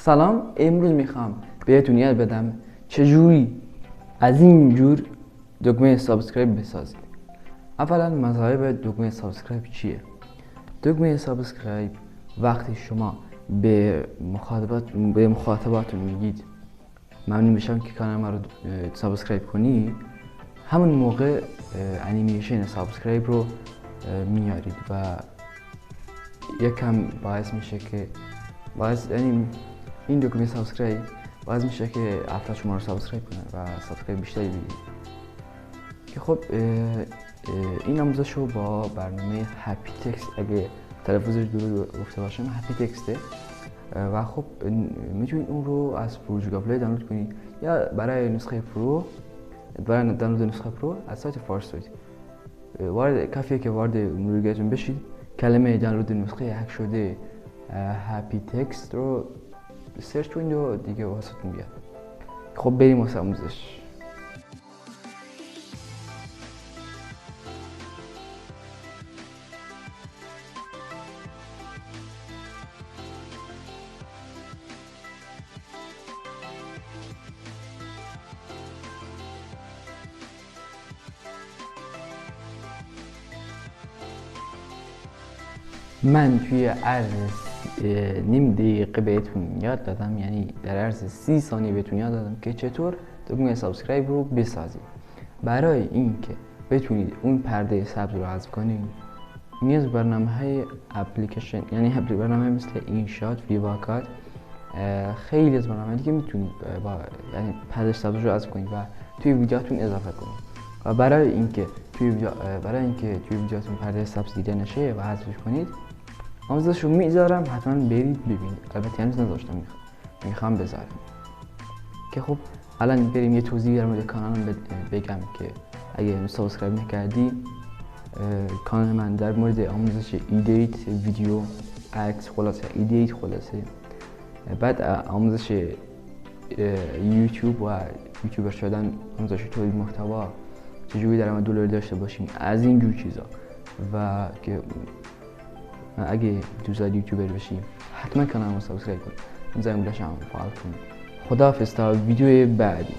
سلام، امروز میخوام بهتون یاد بدم چجوری از این جور دکمه سابسکرایب بسازید. اولا مزایای دکمه سابسکرایب چیه؟ دکمه سابسکرایب وقتی شما به مخاطباتون میگید ممنون میشم که کانال ما رو سابسکرایب کنی، همون موقع انیمیشن سابسکرایب رو میارید و یکم باعث میشه که این دکمه سابسکرایب باعث میشه که افراد شما رو سابسکرایب کنن و سابسکرایب بیشتری بگیرید. که خب این آموزش رو با برنامه هپی تکست، اگه تلفظش درست گفته باشم هپی تکسته، و خب میتونید اون رو از فروشگاه پلی دانلود کنید یا برای نسخه پرو، برای دانلود نسخه پرو از سایت فارسایت کافیه که وارد نویگیتون بشید، کلمه دانلود نسخه هک شده هپی تکست رو سرچ کنید و دیگه واسهتون بیاد. خب بریم واسه آموزش. من توی عرض نیم دقیقه بهتون یاد دادم، یعنی در عرض 30 ثانیه بهتون یاد دادم که چطور دکمه سابسکرایب رو بسازید. برای اینکه بتونید اون پرده سبز رو حذف کنید نیاز برنامه‌های اپلیکیشن، یعنی برنامه مثل اینشات، ویواکات، خیلی از برنامه‌ها دیگه میتونید با یعنی پرده سبز رو حذف کنید و توی ویدیوهاتون اضافه کنید. و برای اینکه توی ویدیوهاتون پرده سبز دیده نشه و حذفش کنید، آموزش رو میذارم، حتما برید ببینید. البته هنوز نذاشتم، میخوام بذارم. که خب الان بریم یه توضیح در مورد کانالم بگم که اگه سابسکرایب نکردی، کانال من در مورد آموزش ایدیت ویدیو، عکس، خلاصه ایدیت، خلاصه بعد آموزش یوتیوب و یوتیوبر شدن، آموزش تولید محتوا، چجوری درآمد دلاری داشته باشیم، از این جور چیزا. و که اگه دوست داری یوتیوبر بشی حتما کانالمو سابسکرایب کن، زنگ بلشم فعال کن. خداحافظ تا ویدیو بعدی.